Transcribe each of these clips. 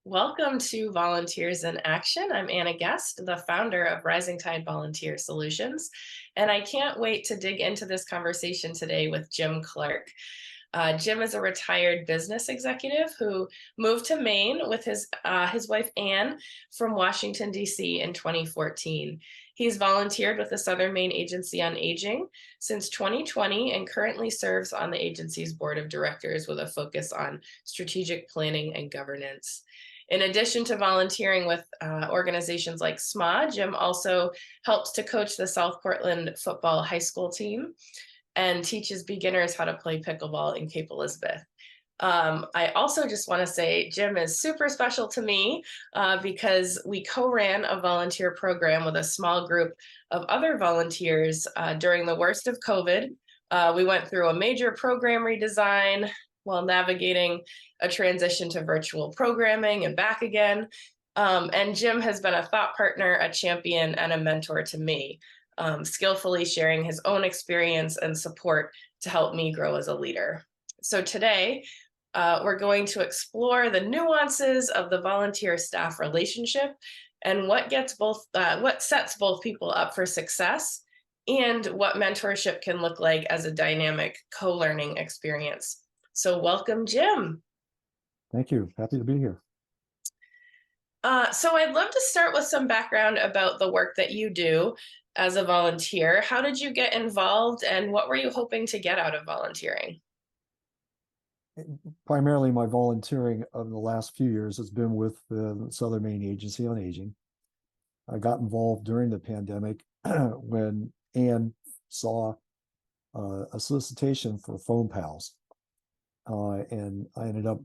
Welcome to Volunteers in Action. I'm Anna Guest, the founder of Rising Tide Volunteer Solutions, and I can't wait to dig into this conversation today with Jim Clark. Jim is a retired business executive who moved to Maine with his wife Anne from Washington, D.C. in 2014. He's volunteered with the Southern Maine Agency on Aging since 2020 and currently serves on the agency's board of directors with a focus on strategic planning and governance. In addition to volunteering with organizations like SMA, Jim also helps to coach the South Portland football high school team and teaches beginners how to play pickleball in Cape Elizabeth. I also just want to say Jim is super special to me because we co-ran a volunteer program with a small group of other volunteers during the worst of COVID. We went through a major program redesign while navigating a transition to virtual programming and back again. And Jim has been a thought partner, a champion, and a mentor to me, skillfully sharing his own experience and support to help me grow as a leader. So today, we're going to explore the nuances of the volunteer-staff relationship and what sets both people up for success and what mentorship can look like as a dynamic co-learning experience. So welcome, Jim. Thank you. Happy to be here. So I'd love to start with some background about the work that you do as a volunteer. How did you get involved and what were you hoping to get out of volunteering? Primarily, my volunteering of the last few years has been with the Southern Maine Agency on Aging. I got involved during the pandemic when Anne saw a solicitation for phone pals. And I ended up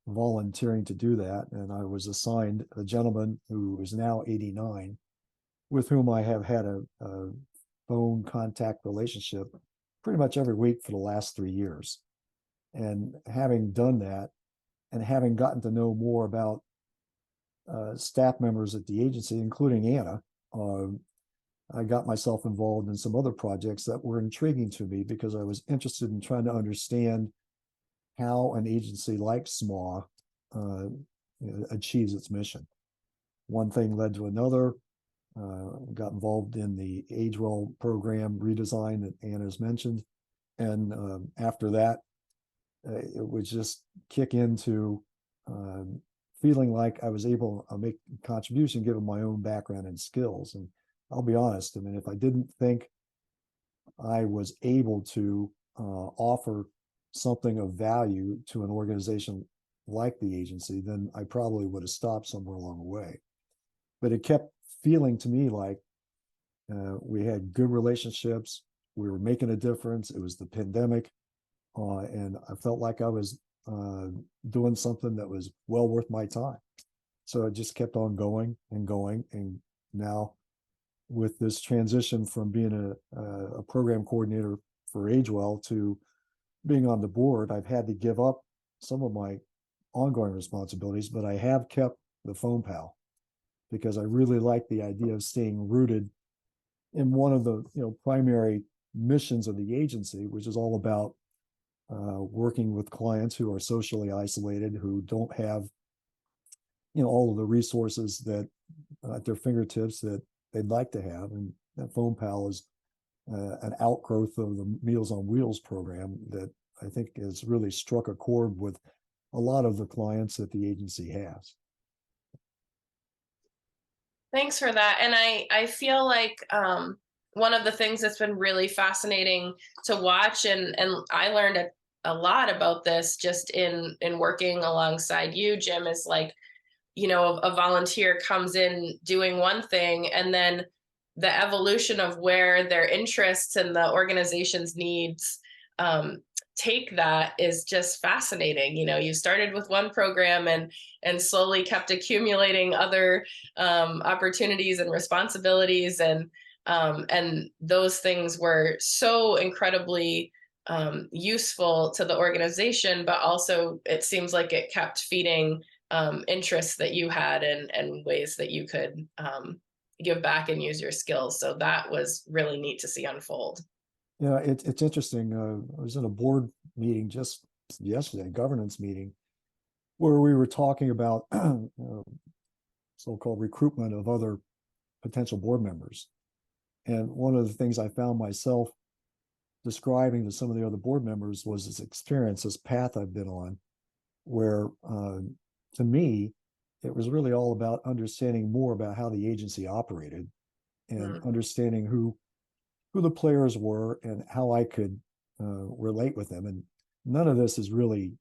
volunteering to do that. And I was assigned a gentleman who is now 89, with whom I have had a phone contact relationship pretty much every week for the last 3 years. And having done that and having gotten to know more about staff members at the agency, including Anna, I got myself involved in some other projects that were intriguing to me because I was interested in trying to understand how an agency like SMA achieves its mission. One thing led to another. Got involved in the Age Well program redesign that Anna's mentioned. And after that, it would just kick into feeling like I was able to make a contribution given my own background and skills. And I'll be honest, I mean, if I didn't think I was able to offer something of value to an organization like the agency, then I probably would have stopped somewhere along the way. But it kept feeling to me like we had good relationships. We were making a difference. It was the pandemic. And I felt like I was doing something that was well worth my time. So it just kept on going and going. And now with this transition from being a program coordinator for AgeWell to being on the board, I've had to give up some of my ongoing responsibilities, but I have kept the phone pal because I really like the idea of staying rooted in one of the primary missions of the agency, which is all about working with clients who are socially isolated, who don't have all of the resources that at their fingertips that they'd like to have. And that phone pal is an outgrowth of the Meals on Wheels program that I think has really struck a chord with a lot of the clients that the agency has. Thanks for that. And I feel like one of the things that's been really fascinating to watch, and I learned a lot about this just in working alongside you, Jim, is like, a volunteer comes in doing one thing and then the evolution of where their interests and the organization's needs take that is just fascinating. You started with one program and slowly kept accumulating other opportunities and responsibilities, and those things were so incredibly useful to the organization, but also it seems like it kept feeding interests that you had and ways that you could give back and use your skills. So that was really neat to see unfold. It's interesting. I was in a board meeting just yesterday, a governance meeting, where we were talking about so-called recruitment of other potential board members. And one of the things I found myself describing to some of the other board members was this experience, this path I've been on, where to me, it was really all about understanding more about how the agency operated and Mm. understanding who the players were and how I could relate with them. And none of this is really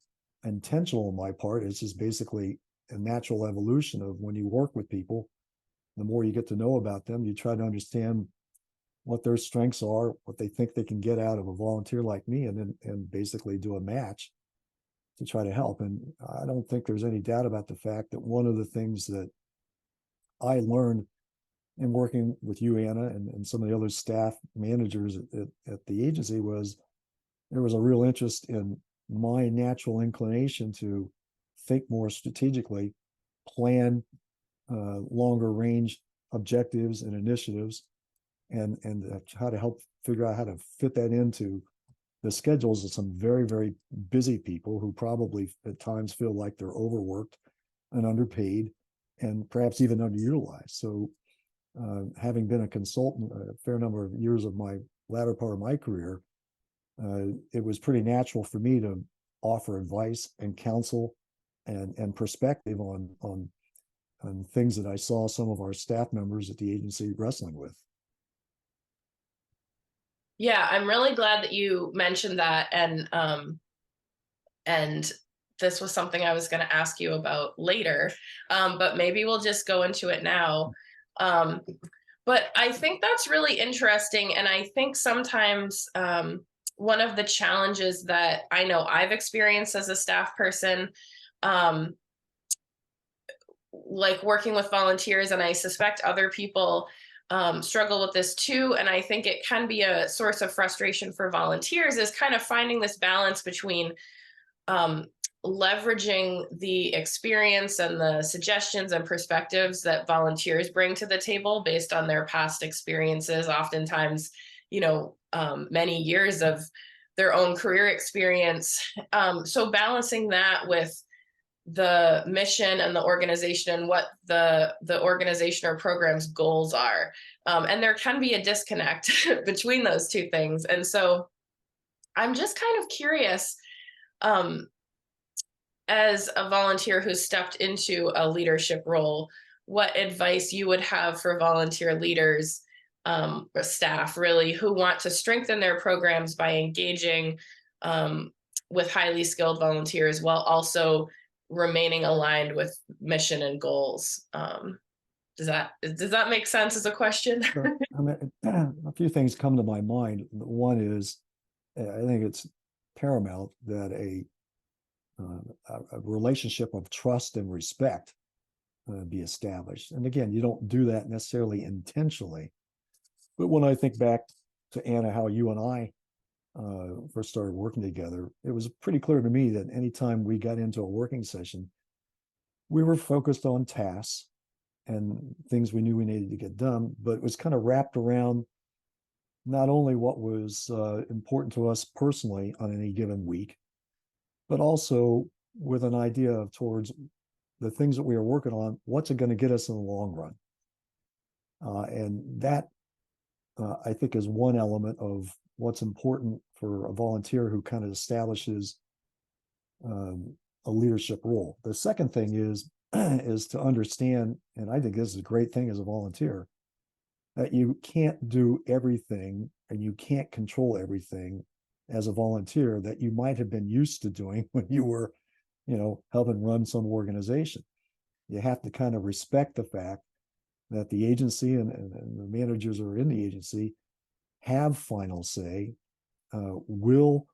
intentional on my part. It's just basically a natural evolution of when you work with people, the more you get to know about them, you try to understand what their strengths are, what they think they can get out of a volunteer like me, and basically do a match to try to help. And I don't think there's any doubt about the fact that one of the things that I learned in working with you, Anna, and some of the other staff managers at the agency was there was a real interest in my natural inclination to think more strategically, plan longer range objectives and initiatives, and how to help figure out how to fit that into the schedules of some very, very busy people who probably at times feel like they're overworked and underpaid and perhaps even underutilized. So having been a consultant a fair number of years of my latter part of my career, it was pretty natural for me to offer advice and counsel and perspective on things that I saw some of our staff members at the agency wrestling with. Yeah, I'm really glad that you mentioned that, and this was something I was going to ask you about later, but maybe we'll just go into it now. Um, but I think that's really interesting, and I think sometimes one of the challenges that I know I've experienced as a staff person, um, like working with volunteers, and I suspect other people struggle with this too. And I think it can be a source of frustration for volunteers, is kind of finding this balance between um, leveraging the experience and the suggestions and perspectives that volunteers bring to the table based on their past experiences, oftentimes, many years of their own career experience. So balancing that with the mission and the organization and what the organization or program's goals are, and there can be a disconnect between those two things. And so I'm just kind of curious, um, as a volunteer who's stepped into a leadership role, what advice you would have for volunteer leaders, or staff really, who want to strengthen their programs by engaging with highly skilled volunteers while also remaining aligned with mission and goals. Does that make sense as a question? I mean, a few things come to my mind. One is, I think it's paramount that a relationship of trust and respect be established. And again, you don't do that necessarily intentionally. But when I think back to Anna, how you and I first started working together, it was pretty clear to me that anytime we got into a working session, we were focused on tasks and things we knew we needed to get done, but it was kind of wrapped around not only what was important to us personally on any given week, but also with an idea towards the things that we are working on, what's it going to get us in the long run? And that, I think, is one element of what's important for a volunteer who kind of establishes a leadership role. The second thing is to understand, and I think this is a great thing as a volunteer, that you can't do everything and you can't control everything as a volunteer that you might have been used to doing when you were, helping run some organization. You have to kind of respect the fact that the agency and the managers who are in the agency have final say, will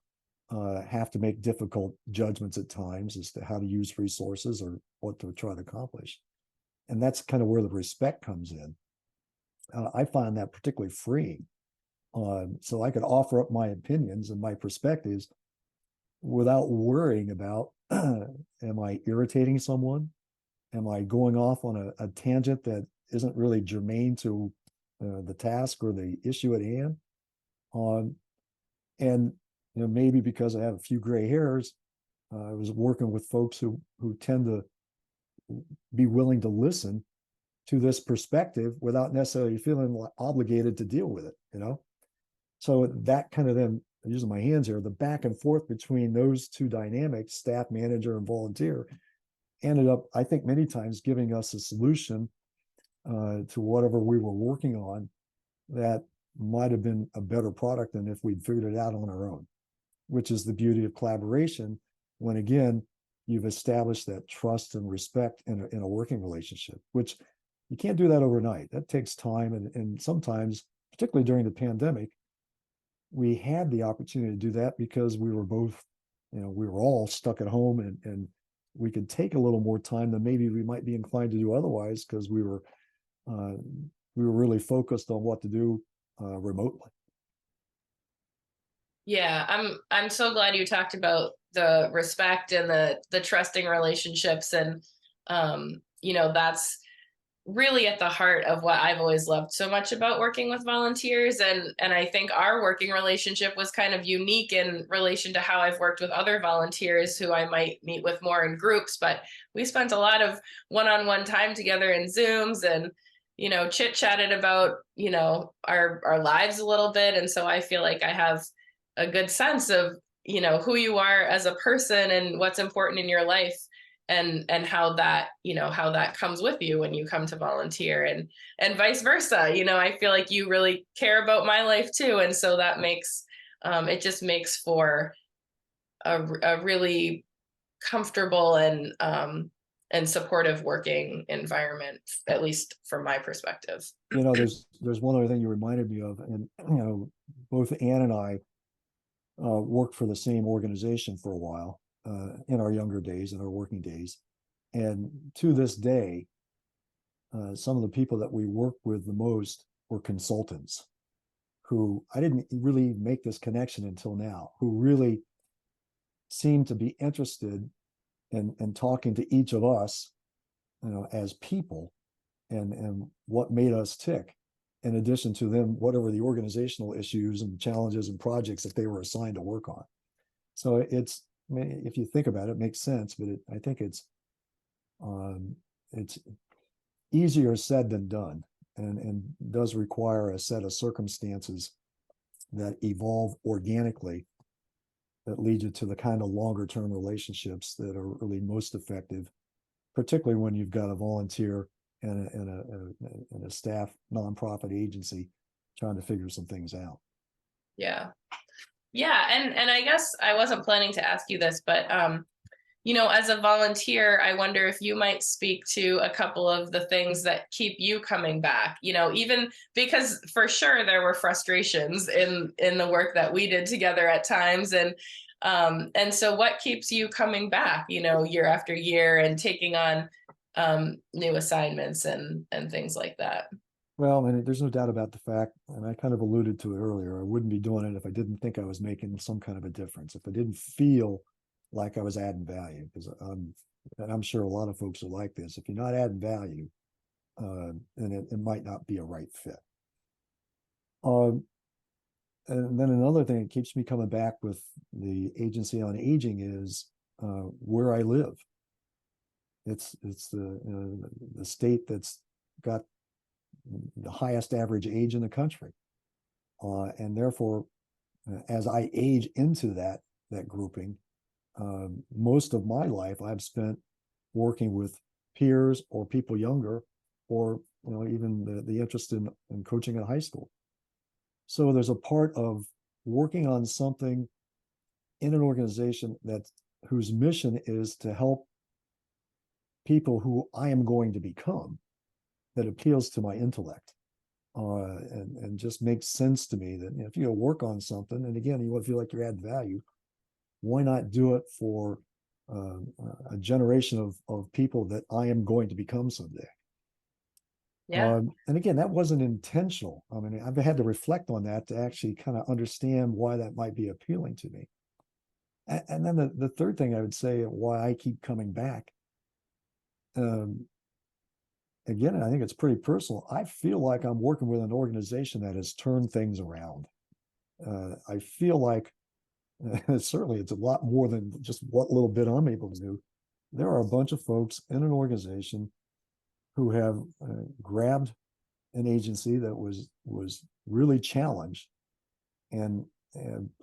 have to make difficult judgments at times as to how to use resources or what to try to accomplish. And that's kind of where the respect comes in. I find that particularly freeing. So I could offer up my opinions and my perspectives without worrying about, am I irritating someone? Am I going off on a tangent that isn't really germane to the task or the issue at hand? And maybe because I have a few gray hairs, I was working with folks who tend to be willing to listen to this perspective without necessarily feeling obligated to deal with it, you know? So that kind of then, using my hands here, the back and forth between those two dynamics, staff, manager, and volunteer, ended up, I think, many times giving us a solution to whatever we were working on that might have been a better product than if we'd figured it out on our own, which is the beauty of collaboration when, again, you've established that trust and respect in a working relationship, which you can't do that overnight. That takes time. And sometimes, particularly during the pandemic, we had the opportunity to do that because we were both, we were all stuck at home, and we could take a little more time than maybe we might be inclined to do otherwise, because we were really focused on what to do remotely. Yeah, I'm so glad you talked about the respect and the trusting relationships, and that's really at the heart of what I've always loved so much about working with volunteers. And I think our working relationship was kind of unique in relation to how I've worked with other volunteers who I might meet with more in groups, but we spent a lot of one-on-one time together in Zooms, and chit-chatted about our lives a little bit. And so I feel like I have a good sense of who you are as a person and what's important in your life, and how that comes with you when you come to volunteer, and vice versa. I feel like you really care about my life too, and so that makes it just makes for a really comfortable and supportive working environment, at least from my perspective. There's one other thing you reminded me of, and both Ann and I worked for the same organization for a while in our younger days, in our working days. And to this day, some of the people that we worked with the most were consultants who, I didn't really make this connection until now, who really seemed to be interested in talking to each of us, as people, and what made us tick, in addition to them, whatever the organizational issues and challenges and projects that they were assigned to work on. So if you think about it, it makes sense, but I think it's easier said than done, and does require a set of circumstances that evolve organically, that lead you to the kind of longer term relationships that are really most effective, particularly when you've got a volunteer and a staff nonprofit agency trying to figure some things out. Yeah. Yeah. And I guess I wasn't planning to ask you this, but as a volunteer, I wonder if you might speak to a couple of the things that keep you coming back, even because for sure there were frustrations in the work that we did together at times. And so what keeps you coming back, year after year, and taking on new assignments and things like that? Well, and there's no doubt about the fact, and I kind of alluded to it earlier, I wouldn't be doing it if I didn't think I was making some kind of a difference, if I didn't feel like I was adding value. Because and I'm sure a lot of folks are like this. If you're not adding value, then it might not be a right fit. And then another thing that keeps me coming back with the Agency on Aging is where I live. It's the state that's got the highest average age in the country, and therefore, as I age into that grouping, most of my life I've spent working with peers or people younger, or even the interest in coaching at high school. So there's a part of working on something in an organization whose mission is to help people who I am going to become, that appeals to my intellect, and just makes sense to me, that if you work on something, and again, you feel like you're adding value, why not do it for a generation of people that I am going to become someday? Yeah. And again, that wasn't intentional. I mean, I've had to reflect on that to actually kind of understand why that might be appealing to me. And then the third thing I would say, why I keep coming back, again, I think it's pretty personal. I feel like I'm working with an organization that has turned things around. I feel like Certainly it's a lot more than just what little bit I'm able to do. There are a bunch of folks in an organization who have grabbed an agency that was really challenged and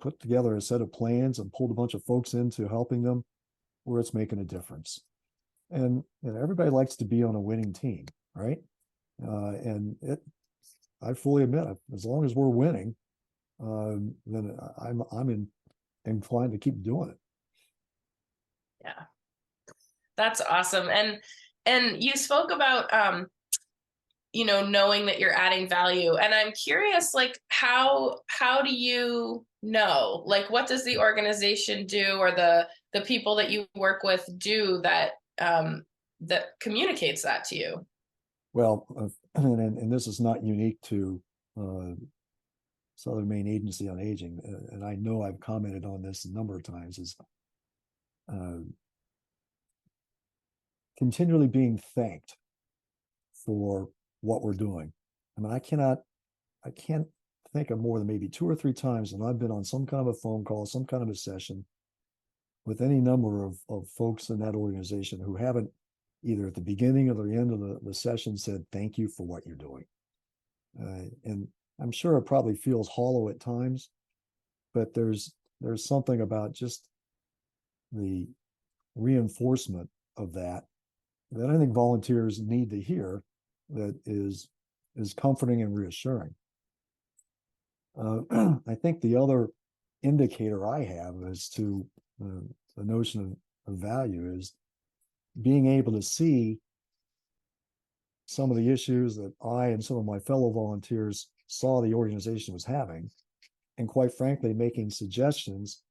put together a set of plans and pulled a bunch of folks into helping them where it's making a difference. And everybody likes to be on a winning team, right? And I fully admit it. As long as we're winning, then I'm inclined to keep doing it. Yeah, that's awesome. And you spoke about knowing that you're adding value, and I'm curious, like, how do you know, like, what does the organization do, or the people that you work with do that that communicates that to you? Well, and this is not unique to uh, Southern Maine Agency on Aging, and I know I've commented on this a number of times, is uh, continually being thanked for what we're doing. I mean, I can't think of more than maybe two or three times when I've been on some kind of a phone call, some kind of a session with any number of folks in that organization who haven't either at the beginning or the end of the session said, thank you for what you're doing. And I'm sure it probably feels hollow at times, but there's something about just the reinforcement of that I think volunteers need to hear that is comforting and reassuring. I think the other indicator I have as to the notion of value is being able to see some of the issues that I and some of my fellow volunteers saw the organization was having, and quite frankly, making suggestions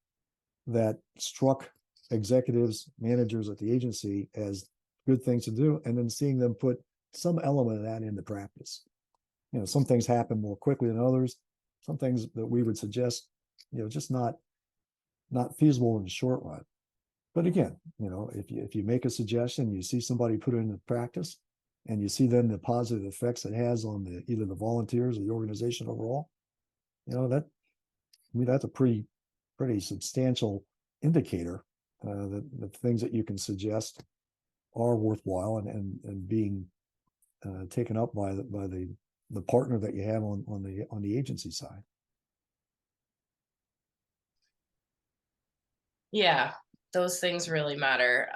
that struck executives, managers at the agency as good things to do, and then seeing them put some element of that into practice. Some things happen more quickly than others. Some things that we would suggest, just not feasible in the short run. But again, if you make a suggestion, you see somebody put it into practice, and you see then the positive effects it has on either the volunteers or the organization overall, that's a pretty substantial indicator that the things that you can suggest are worthwhile and being taken up by the partner that you have on the agency side. Yeah, those things really matter.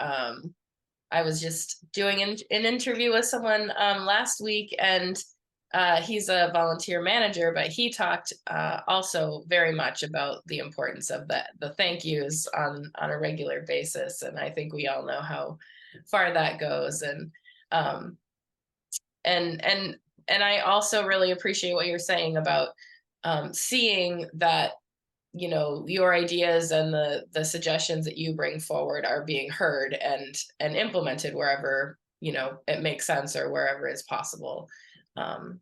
I was just doing an interview with someone last week, and he's a volunteer manager, but he talked also very much about the importance of the thank yous on a regular basis, and I think we all know how far that goes. Um, and I also really appreciate what you're saying about seeing that your ideas and the suggestions that you bring forward are being heard and implemented wherever it makes sense or wherever it's possible. And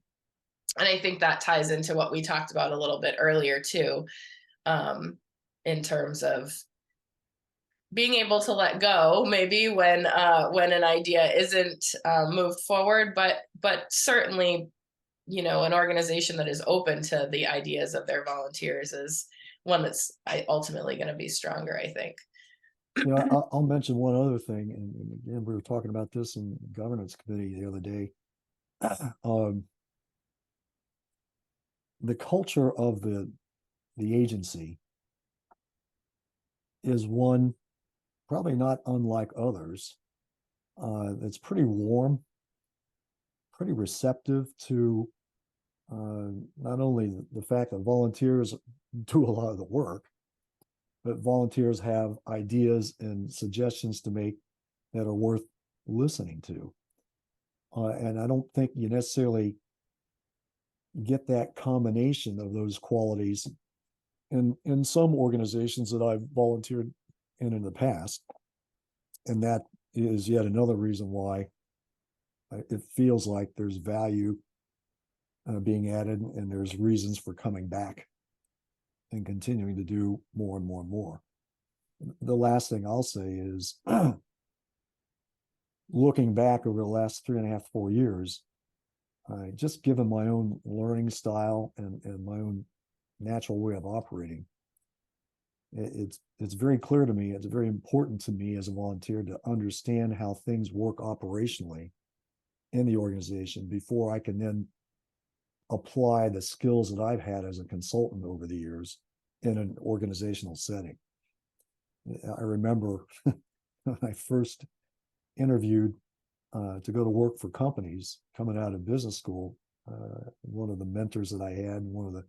I think that ties into what we talked about a little bit earlier too, in terms of being able to let go maybe when an idea isn't moved forward, but certainly an organization that is open to the ideas of their volunteers is one that's ultimately going to be stronger, I think. I'll mention one other thing, and again, we were talking about this in the governance committee the other day. The culture of the agency is one probably not unlike others. It's pretty warm, pretty receptive to not only the fact that volunteers do a lot of the work, but volunteers have ideas and suggestions to make that are worth listening to. And I don't think you necessarily get that combination of those qualities in some organizations that I've volunteered in the past. And that is yet another reason why it feels like there's value being added, and there's reasons for coming back and continuing to do more and more and more. The last thing I'll say is looking back over the last 3.5, 4 years, just given my own learning style and my own natural way of operating, it's very clear to me, it's very important to me as a volunteer to understand how things work operationally in the organization before I can then apply the skills that I've had as a consultant over the years in an organizational setting. I remember when I first interviewed to go to work for companies coming out of business school, one of the mentors that I had, one of the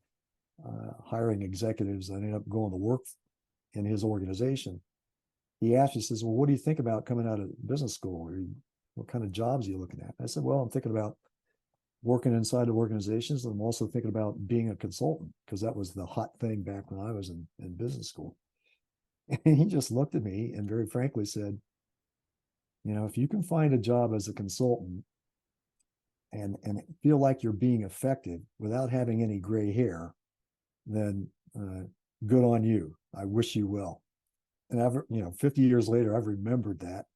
hiring executives that ended up going to work in his organization, he asked, he says, well, what do you think about coming out of business school? Or what kind of jobs are you looking at? I said, well, I'm thinking about working inside of organizations. And I'm also thinking about being a consultant because that was the hot thing back when I was in business school. And he just looked at me and very frankly said, if you can find a job as a consultant and feel like you're being effective without having any gray hair, then good on you. I wish you well. And I've, 50 years later, I've remembered that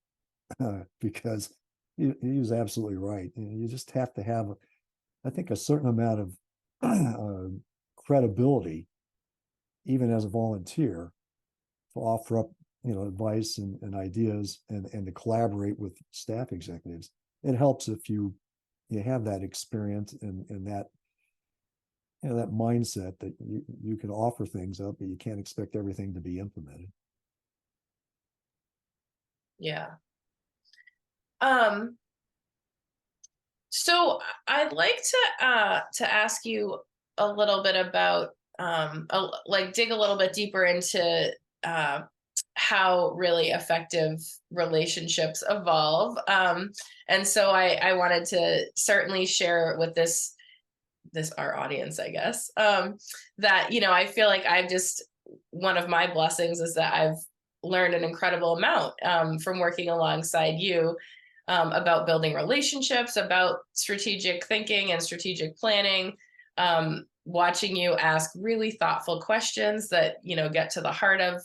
because he was absolutely right. You just have to have, I think, a certain amount of credibility, even as a volunteer, to offer up, advice and ideas and to collaborate with staff executives. It helps if you have that experience and that that mindset that you can offer things up, but you can't expect everything to be implemented. Yeah. So I'd like to ask you a little bit about like dig a little bit deeper into uh, how really effective relationships evolve. And so I wanted to certainly share with this our audience, I guess, that I feel like I've just one of my blessings is that I've learned an incredible amount from working alongside you about building relationships, about strategic thinking and strategic planning, watching you ask really thoughtful questions that get to the heart of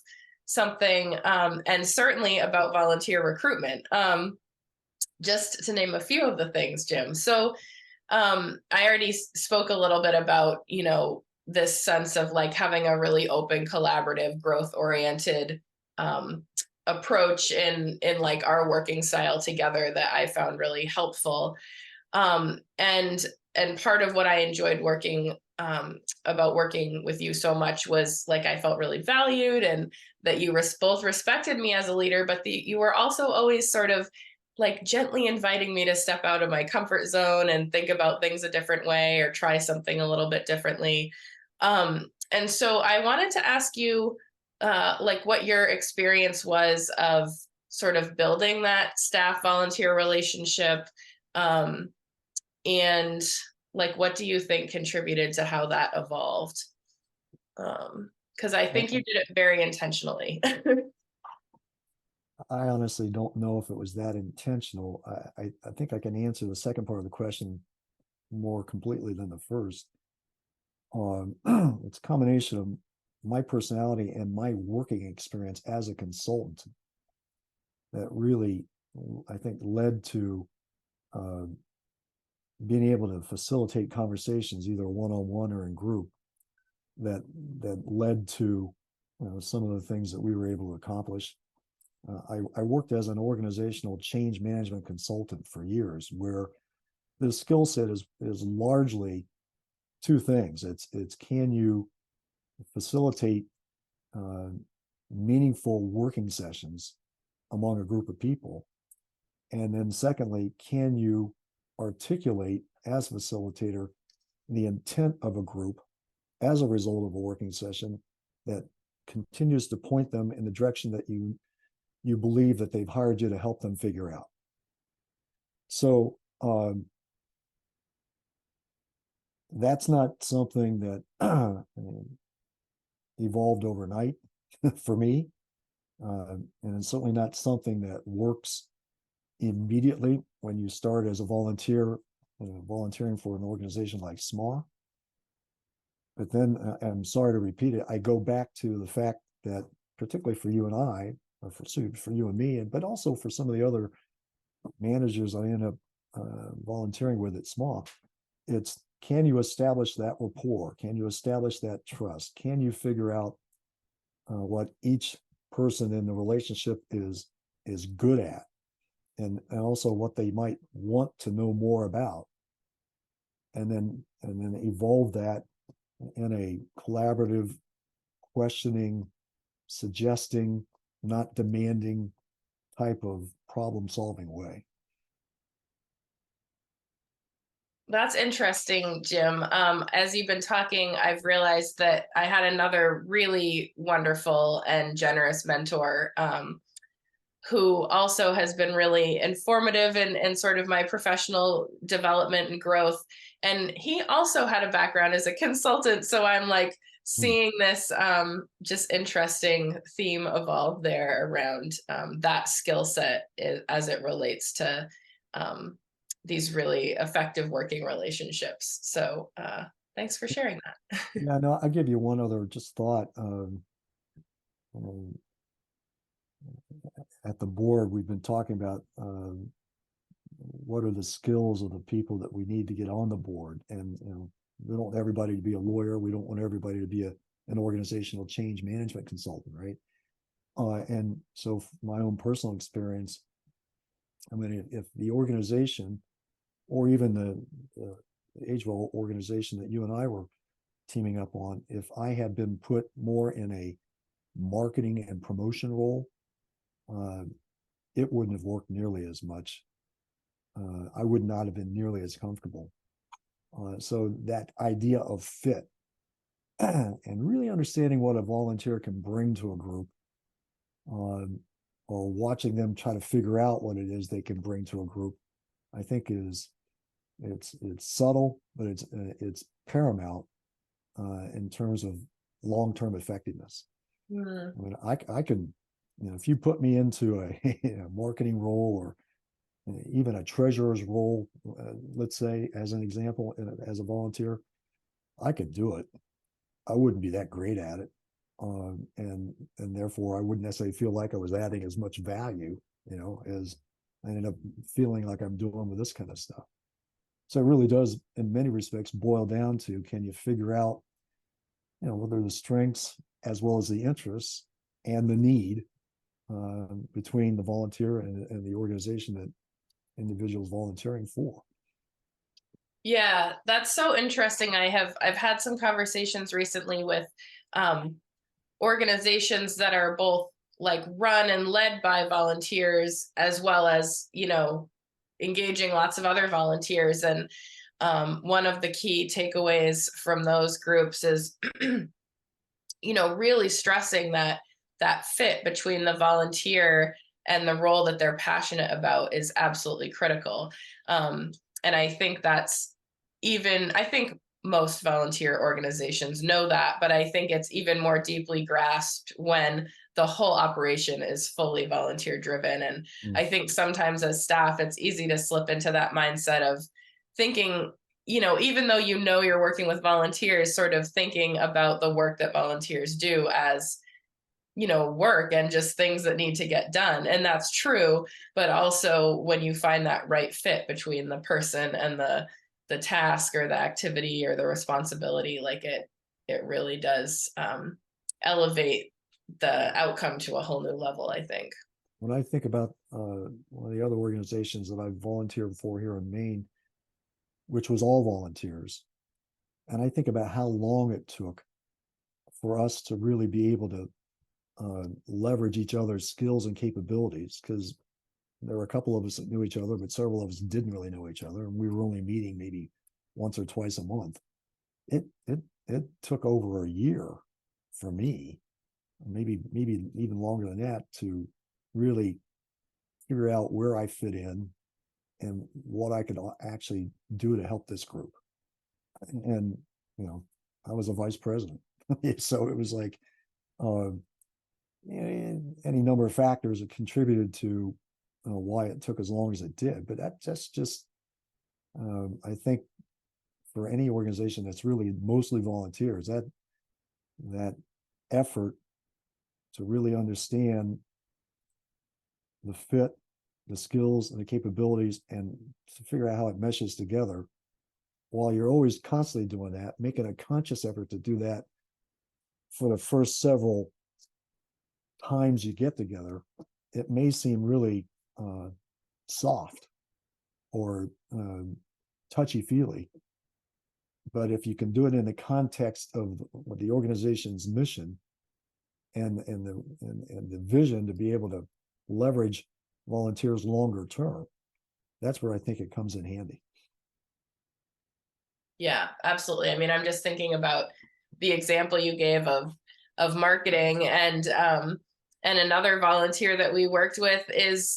something, and certainly about volunteer recruitment, just to name a few of the things, Jim. So I already spoke a little bit about this sense of like having a really open, collaborative, growth oriented approach in like our working style together that I found really helpful. And part of what I enjoyed working about working with you so much was like I felt really valued and that you both respected me as a leader, but you were also always sort of like gently inviting me to step out of my comfort zone and think about things a different way or try something a little bit differently. And so I wanted to ask you like what your experience was of sort of building that staff volunteer relationship, and like what do you think contributed to how that evolved? Because I think you did it very intentionally. I honestly don't know if it was that intentional. I think I can answer the second part of the question more completely than the first. It's a combination of my personality and my working experience as a consultant that really, I think, led to being able to facilitate conversations, either one-on-one or in group, that led to some of the things that we were able to accomplish. I worked as an organizational change management consultant for years, where the skill set is largely two things. It's can you facilitate meaningful working sessions among a group of people, and then secondly, can you articulate as a facilitator the intent of a group as a result of a working session that continues to point them in the direction that you believe that they've hired you to help them figure out. So that's not something that evolved overnight for me. And it's certainly not something that works immediately when you start as a volunteer, volunteering for an organization like SMAW. But then, I'm sorry to repeat it, I go back to the fact that, particularly for you and I, or for you and me, but also for some of the other managers I end up volunteering with at SMAW, it's can you establish that rapport? Can you establish that trust? Can you figure out what each person in the relationship is good at, and also what they might want to know more about, and then evolve that in a collaborative, questioning, suggesting, not demanding type of problem solving way. That's interesting, Jim. As you've been talking, I've realized that I had another really wonderful and generous mentor, who also has been really informative in sort of my professional development and growth. And he also had a background as a consultant. So I'm like Hmm. seeing this just interesting theme evolve there around that skill set as it relates to um, these really effective working relationships. So thanks for sharing that. Yeah, no, I'll give you one other just thought. At the board, we've been talking about what are the skills of the people that we need to get on the board. And we don't want everybody to be a lawyer. We don't want everybody to be an organizational change management consultant, right? And so my own personal experience, I mean, if the organization or even the age role organization that you and I were teaming up on, if I had been put more in a marketing and promotion role, uh, it wouldn't have worked nearly as much. I would not have been nearly as comfortable. So that idea of fit and really understanding what a volunteer can bring to a group, um, or watching them try to figure out what it is they can bring to a group, I think it's subtle, but it's paramount in terms of long-term effectiveness. Hmm. I mean, I can, if you put me into a marketing role or even a treasurer's role, let's say as an example, as a volunteer, I could do it. I wouldn't be that great at it, and therefore I wouldn't necessarily feel like I was adding as much value, as I ended up feeling like I'm doing with this kind of stuff. So it really does, in many respects, boil down to, can you figure out, whether the strengths as well as the interests and the need between the volunteer and the organization that individuals volunteering for. Yeah, that's so interesting. I've had some conversations recently with um, organizations that are both like run and led by volunteers, as well as engaging lots of other volunteers. And one of the key takeaways from those groups is really stressing that fit between the volunteer and the role that they're passionate about is absolutely critical. And I think I think most volunteer organizations know that, but I think it's even more deeply grasped when the whole operation is fully volunteer driven. And Mm. I think sometimes as staff, it's easy to slip into that mindset of thinking, even though you're working with volunteers, sort of thinking about the work that volunteers do as work and just things that need to get done. And that's true. But also when you find that right fit between the person and the task or the activity or the responsibility, like it really does elevate the outcome to a whole new level, I think. When I think about one of the other organizations that I volunteered for here in Maine, which was all volunteers, and I think about how long it took for us to really be able to leverage each other's skills and capabilities, because there were a couple of us that knew each other, but several of us didn't really know each other, and we were only meeting maybe once or twice a month. It took over a year for me, maybe even longer than that, to really figure out where I fit in and what I could actually do to help this group. And I was a vice president, so it was like uh, any number of factors that contributed to why it took as long as it did. But that's just I think for any organization that's really mostly volunteers, that effort to really understand the fit, the skills, and the capabilities, and to figure out how it meshes together. While you're always constantly doing that, making a conscious effort to do that for the first several times you get together, it may seem really soft or touchy-feely. But if you can do it in the context of the organization's mission and the vision to be able to leverage volunteers longer term, that's where I think it comes in handy. Yeah, absolutely. I mean, I'm just thinking about the example you gave of marketing, and another volunteer that we worked with is,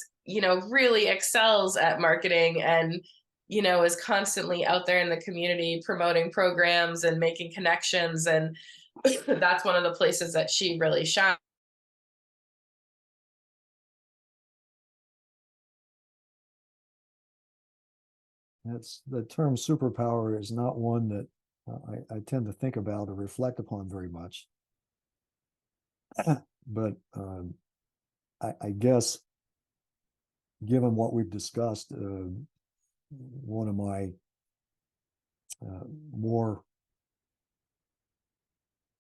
really excels at marketing, and is constantly out there in the community promoting programs and making connections, and that's one of the places that she really shines. That's the term superpower is not one that I tend to think about or reflect upon very much. But I guess, given what we've discussed, one of my more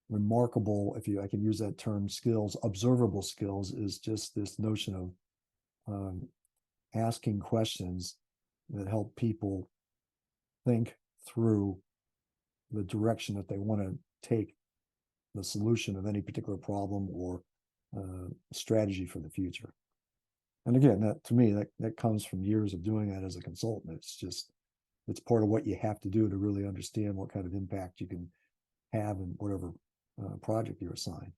remarkable, if I can use that term, skills, observable skills, is just this notion of asking questions that help people think through the direction that they want to take the solution of any particular problem or strategy for the future. And again, that to me, that comes from years of doing that as a consultant. It's part of what you have to do to really understand what kind of impact you can have in whatever project you're assigned.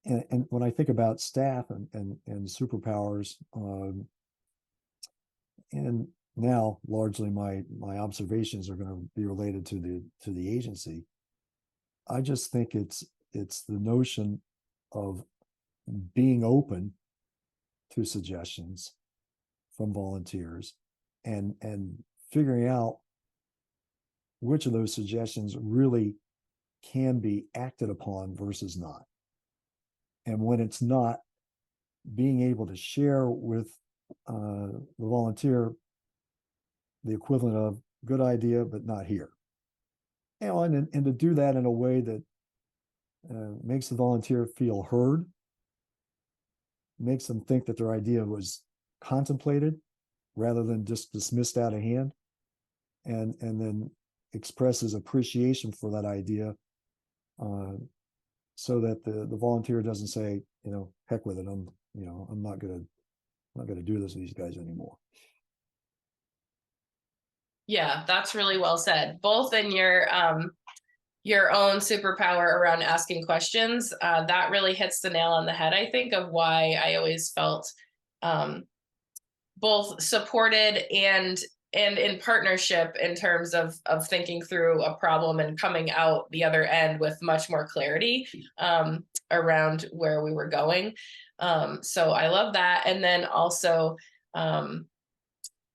And when I think about staff and superpowers, and now largely my observations are going to be related to the agency. I just think it's the notion of being open to suggestions from volunteers and figuring out which of those suggestions really can be acted upon versus not. And when it's not, being able to share with the volunteer the equivalent of good idea, but not here. And to do that in a way that makes the volunteer feel heard, makes them think that their idea was contemplated rather than just dismissed out of hand, and then expresses appreciation for that idea, so that the volunteer doesn't say, heck with it, I'm not gonna do this with these guys anymore. Yeah, that's really well said. Both in your own superpower around asking questions, that really hits the nail on the head, I think, of why I always felt both supported and in partnership in terms of thinking through a problem and coming out the other end with much more clarity around where we were going. So I love that. And then also,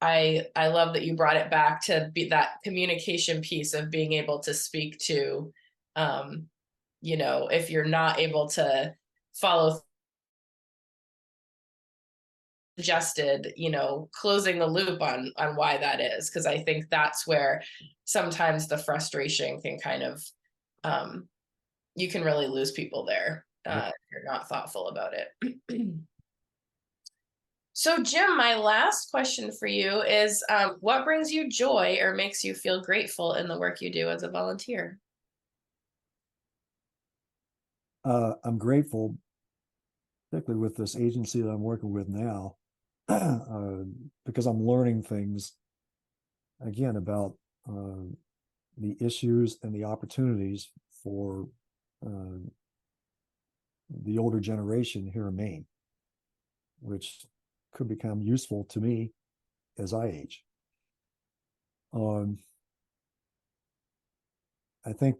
I love that you brought it back to be that communication piece of being able to speak to, if you're not able to follow suggested, closing the loop on why that is, because I think that's where sometimes the frustration can kind of, you can really lose people there if you're not thoughtful about it. So, Jim, my last question for you is, what brings you joy or makes you feel grateful in the work you do as a volunteer? I'm grateful, particularly with this agency that I'm working with now, because I'm learning things again about the issues and the opportunities for the older generation here in Maine, which could become useful to me as I age. I think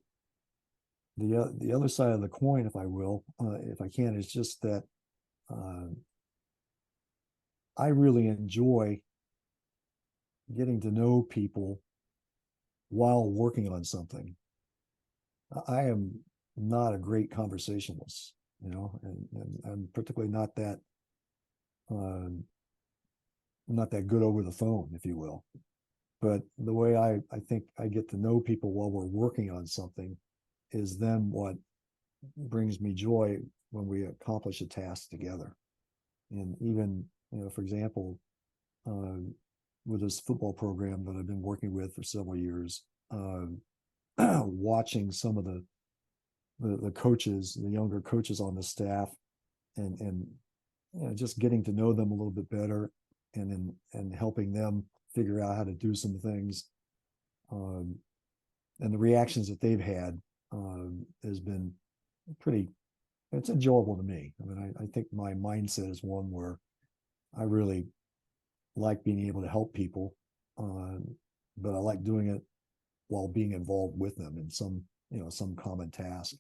the other side of the coin, if I will, if I can, is just that I really enjoy getting to know people while working on something. I am not a great conversationalist, and I'm particularly not that good over the phone, if you will. But the way I think I get to know people while we're working on something is then what brings me joy when we accomplish a task together. And even, for example, with this football program that I've been working with for several years, watching some of the coaches, the younger coaches on the staff, and just getting to know them a little bit better, and helping them figure out how to do some things, and the reactions that they've had has been pretty. It's enjoyable to me. I mean, I think my mindset is one where I really like being able to help people, but I like doing it while being involved with them in some common task.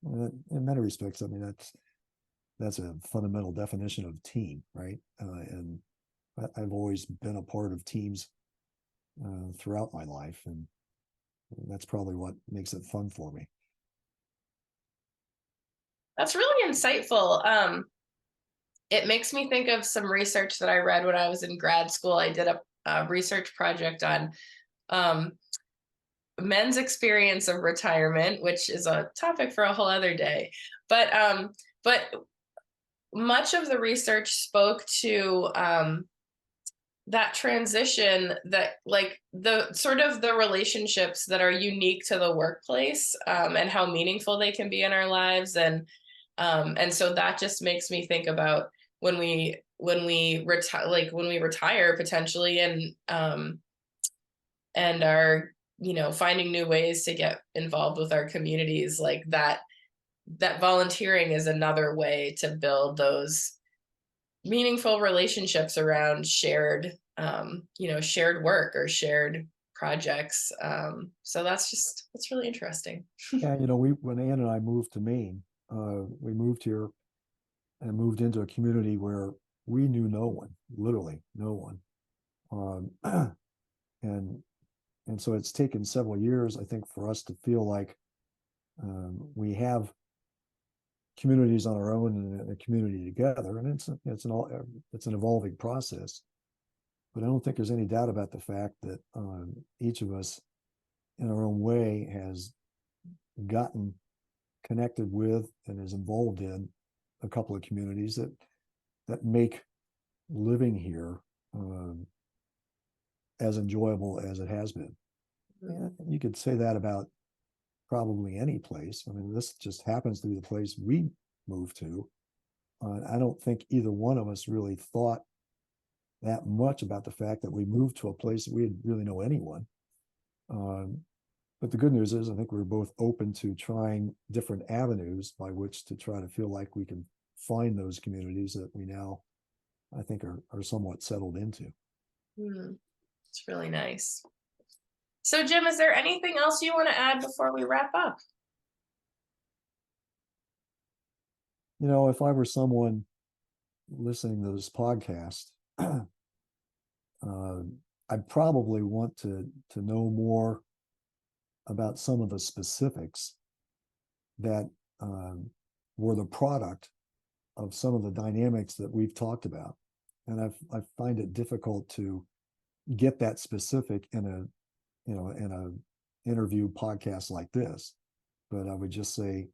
In many respects, I mean, that's a fundamental definition of team, right? And I've always been a part of teams throughout my life, and that's probably what makes it fun for me. That's really insightful. It makes me think of some research that I read when I was in grad school. I did a research project on um, men's experience of retirement, which is a topic for a whole other day. But much of the research spoke to that transition, that like the sort of the relationships that are unique to the workplace, and how meaningful they can be in our lives. And so that just makes me think about when we retire, like when we retire potentially, and are, finding new ways to get involved with our communities, like that volunteering is another way to build those meaningful relationships around shared work or shared projects. So that's really interesting. Yeah, when Ann and I moved to Maine, we moved here and moved into a community where we knew no one, literally no one. And so it's taken several years, I think, for us to feel like we have communities on our own and a community together, and it's an evolving process. But I don't think there's any doubt about the fact that each of us, in our own way, has gotten connected with and is involved in a couple of communities that make living here as enjoyable as it has been. Yeah, you could say that about probably any place. I mean, this just happens to be the place we moved to. I don't think either one of us really thought that much about the fact that we moved to a place that we didn't really know anyone. But the good news is, I think we were both open to trying different avenues by which to try to feel like we can find those communities that we now, I think, are somewhat settled into. It's really nice. So, Jim, is there anything else you want to add before we wrap up? If I were someone listening to this podcast, I'd probably want to know more about some of the specifics that were the product of some of the dynamics that we've talked about. And I find it difficult to get that specific in a interview podcast like this. But I would just say,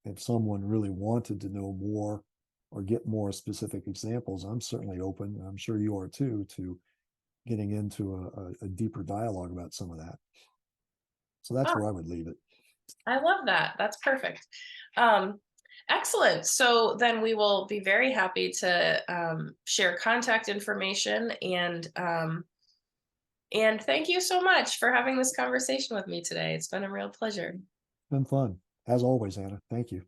if someone really wanted to know more or get more specific examples, I'm certainly open, and I'm sure you are too, to getting into a deeper dialogue about some of that. So that's Oh, where I would leave it. I love that. That's perfect. Excellent. So then we will be very happy to share contact information, and thank you so much for having this conversation with me today. It's been a real pleasure. It's been fun, as always, Anna. Thank you.